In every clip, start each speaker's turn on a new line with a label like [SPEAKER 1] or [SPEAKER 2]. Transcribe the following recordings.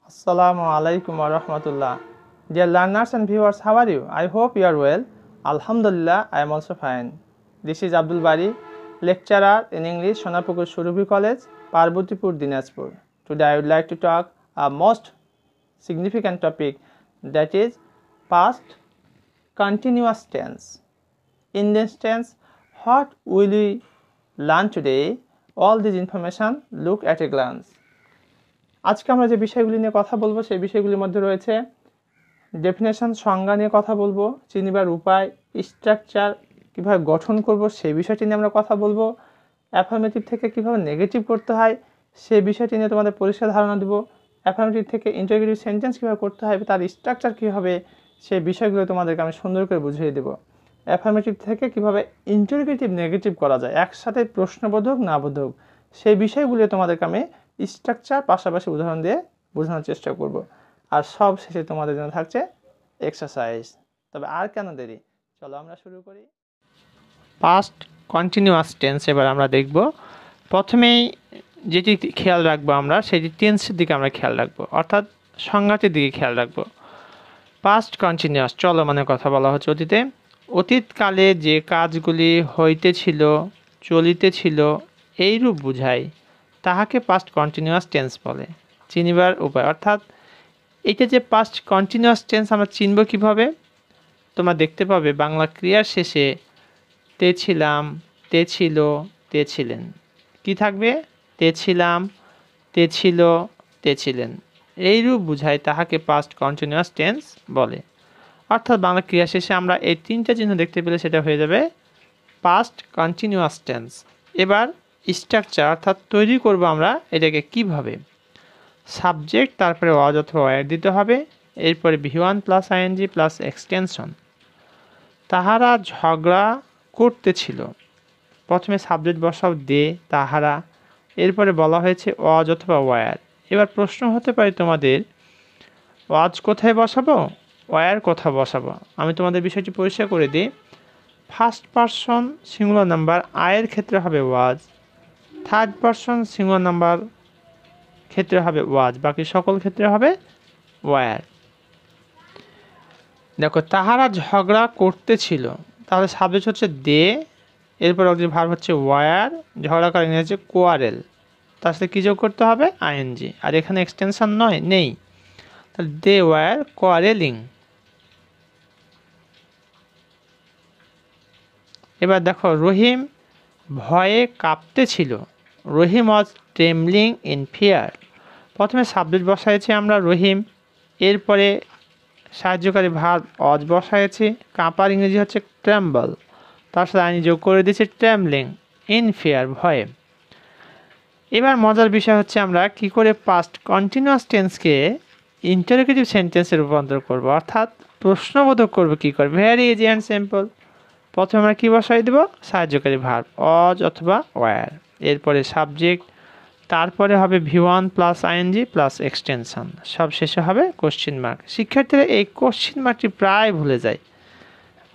[SPEAKER 1] Assalamu alaikum wa rahmatullah. Dear learners and viewers, how are you? I hope you are well. Alhamdulillah, I am also fine. This is Abdul Bari, lecturer in English, Sonapukur Surubhi College, Parbutipur, Dinajpur. Today I would like to talk a most significant topic, that is past continuous tense. In this tense, what will we learn today? All this information, look at a glance. আজকে আমরা যে বিষয়গুলি নিয়ে কথা বলবো সেই বিষয়গুলির মধ্যে রয়েছে ডেফিনেশন, সংজ্ঞা নিয়ে কথা বলবো, চিনিবার উপায়, স্ট্রাকচার কিভাবে গঠন করব সেই বিষয়টি নিয়ে আমরা কথা বলবো, অ্যাফার্মেটিভ থেকে কিভাবে নেগেটিভ করতে হয় সেই বিষয়টি নিয়ে তোমাদের পরিষ্কার ধারণা দেব, অ্যাফার্মেটিভ থেকে ইন্টারোগেটিভ সেন্টেন্স কিভাবে করতে হয় তার স্ট্রাকচার কী হবে সেই বিষয়গুলো তোমাদেরকে আমি সুন্দর করে বুঝিয়ে দেব। অ্যাফার্মেটিভ থেকে কিভাবে ইন্টারোগেটিভ নেগেটিভ করা যায়, একসাথে প্রশ্নবোধক না বোধক সেই বিষয়গুলো তোমাদেরকে আমি স্ট্রাকচার পাশাপাশি উদাহরণ দিয়ে বোঝানোর চেষ্টা করব। আর সব শেষে তোমাদের জন্য থাকছে এক্সারসাইজ। তবে আর কেন দেরি, চলো আমরা শুরু করি। পাস্ট কন্টিনিউয়াস টেন্স এবার আমরা দেখব। প্রথমেই যেটি খেয়াল রাখবো আমরা সেটি টেন্সের দিকে আমরা খেয়াল রাখবো, অর্থাৎ সংজ্ঞাটির দিকে খেয়াল রাখবো। পাস্ট কন্টিনিউয়াস চলমানের কথা বলা হচ্ছে অতীতে, অতীতকালে যে কাজগুলি হইতেছিল চলিতেছিল এইরূপ বুঝায় তাহাকে পাস্ট কন্টিনিউয়াস টেন্স বলে। চিনিবার উপায়, অর্থাৎ এইটা যে পাস্ট কন্টিনিউয়াস টেন্স আমরা চিনব কিভাবে, তোমরা দেখতে পাবে বাংলা ক্রিয়ার শেষে তে ছিলাম, তে ছিল, তে ছিলেন, কি থাকবে? তে ছিলাম, তে ছিল, তে ছিলেন, এইরূপ বুঝায় তাহাকে পাস্ট কন্টিনিউয়াস টেন্স বলে। অর্থাৎ বাংলা ক্রিয়া শেষে আমরা এই তিনটা চিহ্ন দেখতে পেলে সেটা হয়ে যাবে পাস্ট কন্টিনিউয়াস টেন্স। এবার স্ট্রাকচার, অর্থাৎ তৈরি করব আমরা এটাকে কিভাবে। সাবজেক্ট, তারপরে ওয়াজ অথবা ওয়্যার দিতে হবে, এরপরে V1 plus ING plus extension. তাহারা ঝগড়া করতেছিল, প্রথমে সাবজেক্ট বসাও দে তাহারা, এরপরে বলা হয়েছে ওয়াজ অথবা ওয়্যার। এবার প্রশ্ন হতে পারে তোমাদের, ওয়াজ কোথায় বসাবো, ওয়্যার কোথায় বসাবো? আমি তোমাদের বিষয়টি পরিষ্কার করে দিই। ফার্স্ট পারসন সিঙ্গুলার নাম্বার আয়ের ক্ষেত্রে হবে ওয়াজ, থার্ড পারসন সিঙ্গুলার নাম্বার ক্ষেত্রে হবে ওয়াজ, বাকি সকল ক্ষেত্রে হবে ওয়্যার। দেখো, তাহারা ঝগড়া করতেছিল, তাহলে সাবজেক্ট হচ্ছে দে, এরপর অক্সিলারি ভার্ব হচ্ছে ওয়্যার, ঝগড়া করা ইংরেজি হচ্ছে কোয়ারেল, তার সাথে কী যোগ করতে হবে? আইএনজি। আর এখানে এক্সটেনশন নয়, নেই, তাহলে দে ওয়্যার কোয়ারেলিং। এবার দেখো, রহিম ভয়ে কাঁপতেছিল, রহিম ওয়াজ ট্রেমলিং ইন ফিয়ার। প্রথমে সাবজেক্ট বসাইছি আমরা রহিম, এরপরে সাহায্যকারী ভার্ব ওয়াজ বসাইছি, কাঁপার ইংরেজি হচ্ছে ট্রেম্বল, তার সাথে আইনি যোগ করে দিয়েছি ট্রেমলিং ইন ফিয়ার, ভয়ে। এবার মজার বিষয় হচ্ছে আমরা কি করে পাস্ট কন্টিনিউয়াস টেন্সকে ইন্টারোগেটিভ সেন্টেন্সে রূপান্তর করব, অর্থাৎ প্রশ্নবোধক করব কি করে। Very easy and simple. প্রথমে আমরা কী বসাই দেব? সাহায্যকারী ভার্ব ওয়াজ অথবা ওয়্যার, এরপরে সাবজেক্ট, তারপরে হবে V1 plus ING plus extension, সব শেষে হবে কোশ্চেন মার্ক। শিক্ষার্থীরা এই কোশ্চেন মার্কটি প্রায় ভুলে যায়,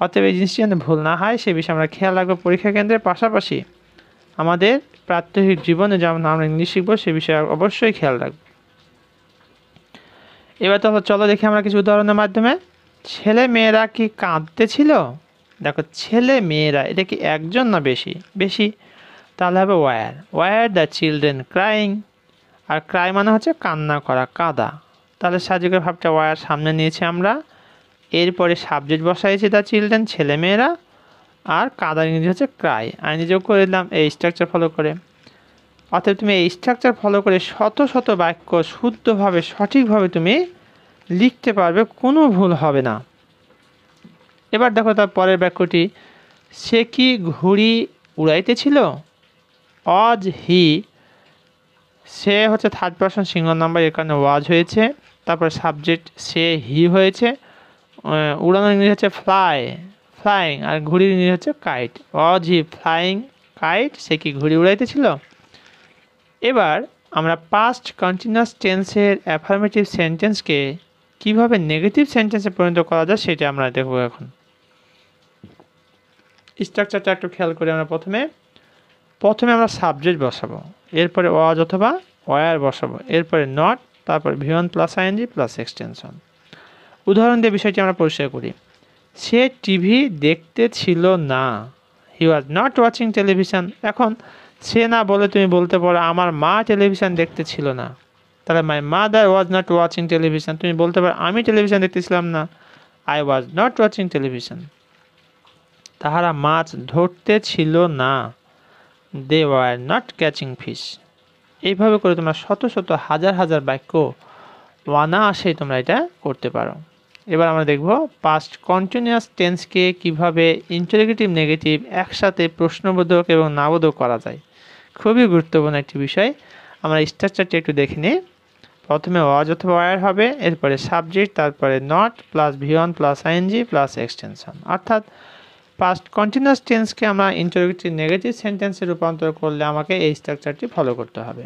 [SPEAKER 1] অতএব এই জিনিসটি যেন ভুল না হয় সে বিষয়ে আমরা খেয়াল রাখবো। পরীক্ষা কেন্দ্রের পাশাপাশি আমাদের প্রাত্যহিক জীবনে যেমন আমরা ইংলিশ শিখবো সে বিষয়ে অবশ্যই খেয়াল রাখবো। এবার তো চলো দেখি আমরা কিছু উদাহরণের মাধ্যমে। ছেলে মেয়েরা কি কাঁদতেছিল? দেখো, ছেলে মেয়েরা, এটা কি একজন না বেশি? বেশি, তাহলে হবে were, were the children crying. আর ক্রাই মানে হচ্ছে কান্না করা, কাঁদা, তাহলে সাহায্যকারী ভাবটা ওয়্যার সামনে নিয়েছি আমরা, এরপরে সাবজেক্ট বসাইছি দ্য চিলড্রেন ছেলেমেয়েরা, আর কাদার ইংরেজি হচ্ছে ক্রাই, আইনি যোগ করে দিলাম এই স্ট্রাকচার ফলো করে। অর্থাৎ তুমি এই স্ট্রাকচার ফলো করে শত শত বাক্য শুদ্ধভাবে সঠিকভাবে তুমি লিখতে পারবে, কোনো ভুল হবে না। এবার দেখো তার পরের বাক্যটি, সে কি ঘুড়ি উড়াইতেছিল? ওয়াজ হি, সে হচ্ছে থার্ড পারসন সিঙ্গুলার নাম্বার, এর কারণে ওয়াজ হয়েছে, তারপর সাবজেক্ট সে হি হয়েছে, উড়ানোর ইংরেজি হচ্ছে ফ্লাই, ফ্লাইং, আর ঘুড়ির ইংরেজি হচ্ছে কাইট। ওয়াজ হি ফ্লাইং কাইট, সে কি ঘুড়ি উড়াইতেছিল? এবার আমরা পাস্ট কন্টিনিউয়াস টেন্সের অ্যাফার্মেটিভ সেন্টেন্সকে কিভাবে নেগেটিভ সেন্টেন্সে পরিণত করা যায় সেটা আমরা দেখব এখন। স্ট্রাকচারটা একটু খেয়াল করে আমরা প্রথমে আমরা সাবজেক্ট বসাবো, এরপরে ওয়াজ অথবা ওয়্যার বসাবো, এরপরে নট, তারপর V1 plus ING plus extension. উদাহরণ দিয়ে বিষয়টি আমরা পরিষ্কার করি। সে টিভি দেখতে ছিল না, হি ওয়াজ নট ওয়াচিং টেলিভিশন। এখন সে না বলে তুমি বলতে পারো আমার মা টেলিভিশন দেখতে ছিল না, তাহলে my mother was not watching television. তুমি বলতে পারো আমি টেলিভিশন দেখতেছিলাম না, I was not watching television. তাহারা মাছ ধরতে ছিল না, they were not catching fish. এইভাবে করে তোমরা শত শত হাজার হাজার বাক্য অনায়াসেই তোমরা এটা করতে পারো। এবার আমরা দেখব পাস্ট কন্টিনিউয়াস টেন্সকে কিভাবে ইন্টারোগেটিভ নেগেটিভ একসাথে প্রশ্নবোধক এবং নাবোধক করা যায়। খুবই গুরুত্বপূর্ণ একটি বিষয়। আমরা স্ট্রাকচারটি একটু দেখে নিই। প্রথমে ওয়াজ অথবা ওয়ার হবে, এরপরে সাবজেক্ট, তারপরে not plus V1 plus ING plus extension. অর্থাৎ পাস্ট কন্টিনিউয়াস টেন্সকে আমরা ইন্টারোগেটিভ নেগেটিভ সেন্টেন্সে রূপান্তর করলে আমাকে এই স্ট্রাকচারটি ফলো করতে হবে।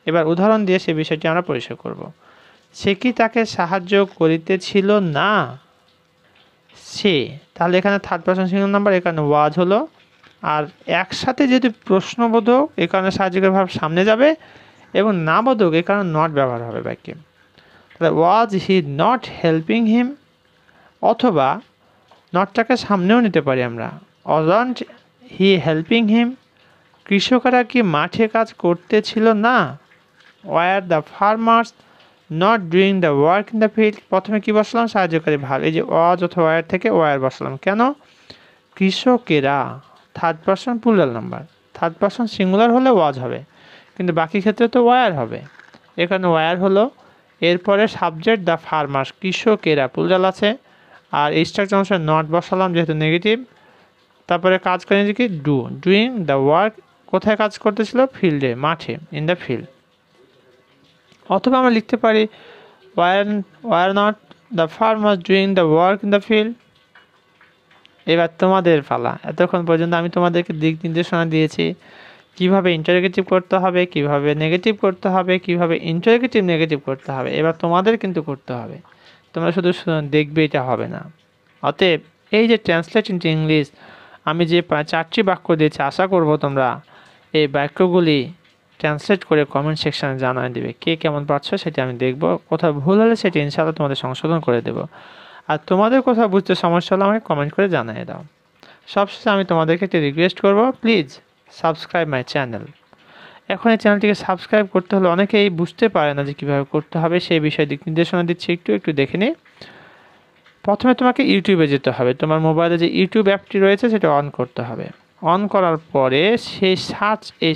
[SPEAKER 1] এবার উদাহরণ দিয়ে সে বিষয়টি আমরা পরিষ্কার করব। সে কি তাকে সাহায্য করিতেছিল না? সে, তাহলে এখানে থার্ড পারসন সিঙ্গুলার নাম্বার, এখানে ওয়াজ হলো, আর একসাথে যেহেতু প্রশ্নবোধক এই কারণে সাহায্যকারী ভাব সামনে যাবে, এবং নাবোধক এই কারণে নট ব্যবহার হবে বাক্যে। তাহলে ওয়াজ হি নট হেল্পিং হিম, অথবা নটটাকে সামনেও নিতে পারি আমরা, ওয়াজন্ট হি হেল্পিং হিম। কৃষকেরা কি মাঠে কাজ করতেছিল না? Were the farmers not doing the work in the field. প্রথমে কী বসলাম? সাহায্যকারী ভাব, এই যে ওয়াজ অথবা ওয়ার থেকে ওয়ার বসলাম। কেন? কৃষকেরা, third person plural number, third person singular হলে ওয়াজ হবে, কিন্তু বাকি ক্ষেত্রে তো ওয়ার হবে। এখানে ওয়ার হলো, এরপরে সাবজেক্ট দ্য ফার্মার্স, কৃষকেরা প্লুরাল আছে, আর এই স্ট্রাকচার অনুসারে নট বসালাম যেহেতু নেগেটিভ। তারপরে কাজ করেন যে কি ডুইং দ্য ওয়ার্ক, কোথায় কাজ করতেছিল? ফিল্ডে, মাঠে, ইন দ্য ফিল্ড। অথবা আমরা লিখতে পারি were not the farmers doing the work in the field. এবার তোমাদের পালা। এতক্ষণ পর্যন্ত আমি তোমাদেরকে দিক নির্দেশনা দিয়েছি কিভাবে ইন্টারোগেটিভ করতে হবে, কিভাবে নেগেটিভ করতে হবে, কিভাবে ইন্টারোগেটিভ নেগেটিভ করতে হবে। এবার তোমাদের কিন্তু করতে হবে, তোমরা শুধু দেখবে এটা হবে না। অতএব এই যে ট্রান্সলেট ইনটু ইংলিশ আমি যে 4টি বাক্য দিয়েছি, আশা করব তোমরা এই বাক্যগুলি ট্রান্সলেট করে কমেন্ট সেকশানে জানিয়ে দেবে কে কেমন পারছো, সেটা আমি দেখব। কোথাও ভুল হলে সেটা ইনশাআল্লাহ তোমাদের সংশোধন করে দেব। আর তোমাদের কোথাও বুঝতে সমস্যা হলে আমাকে কমেন্ট করে জানিয়ে দাও। সবশেষে আমি তোমাদেরকে একটি রিকোয়েস্ট করব, প্লিজ সাবস্ক্রাইব মাই চ্যানেল। এখন এই চ্যানেলটিকে সাবস্ক্রাইব করতে হলে অনেকেই বুঝতে পারে না যে কীভাবে করতে হবে, সেই বিষয়ে দিক নির্দেশনা দিচ্ছি, একটু দেখে নিই। প্রথমে তোমাকে ইউটিউবে যেতে হবে, তোমার মোবাইলে যে ইউটিউব অ্যাপটি রয়েছে সেটা অন করতে হবে। অন করার পরে সেই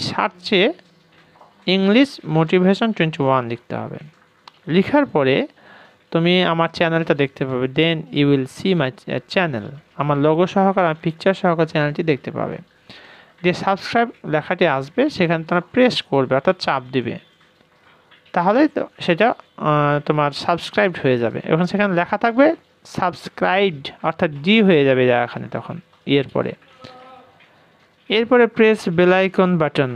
[SPEAKER 1] সার্চে ইংলিশ মোটিভেশন 21 লিখতে হবে। লেখার পরে তুমি আমার চ্যানেলটা দেখতে পাবে, then you will see my channel. আমার লোগো সহকারে, আমার পিকচার সহকারে চ্যানেলটি দেখতে পাবে। যে সাবস্ক্রাইব লেখাটি আসবে সেখানে তোমরা প্রেস করবে, অর্থাৎ চাপ দিবে, তাহলে সেটা তোমার সাবস্ক্রাইবড হয়ে যাবে। এখন সেখানে লেখা থাকবে সাবস্ক্রাইবড, অর্থাৎ ডি হয়ে যাবে এখানে তখন। এরপরে প্রেস বেল আইকন বাটন,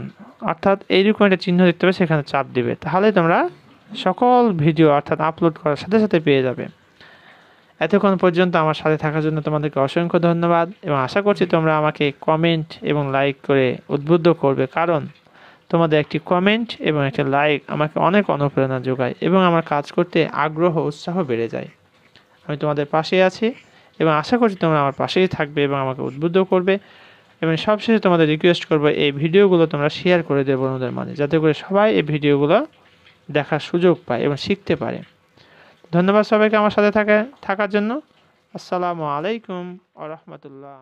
[SPEAKER 1] অর্থাৎ এইরকম একটা চিহ্ন দেখতে পাবে, সেখানে চাপ দিবে, তাহলে তোমরা সকল ভিডিও অর্থাৎ আপলোড করার সাথে সাথে পেয়ে যাবে। এতক্ষণ পর্যন্ত আমার সাথে থাকার জন্য তোমাদেরকে অসংখ্য ধন্যবাদ, এবং আশা করছি তোমরা আমাকে কমেন্ট এবং লাইক করে উদ্বুদ্ধ করবে, কারণ তোমাদের একটি কমেন্ট এবং একটা লাইক আমাকে অনেক অনুপ্রেরণা যোগায় এবং আমার কাজ করতে আগ্রহ উৎসাহ বেড়ে যায়। আমি তোমাদের পাশেই আছি এবং আশা করছি তোমরা আমার পাশেই থাকবে এবং আমাকে উদ্বুদ্ধ করবে। এবং সবশেষে তোমাদের রিকোয়েস্ট করবো এই ভিডিওগুলো তোমরা শেয়ার করে দেবে বন্ধুদের মাঝে, যাতে করে সবাই এই ভিডিওগুলো দেখার সুযোগ পায় এবং শিখতে পারে। ধন্যবাদ সবাইকে আমার সাথে থাকার জন্য। আসসালামু আলাইকুম ওয়া রাহমাতুল্লাহ।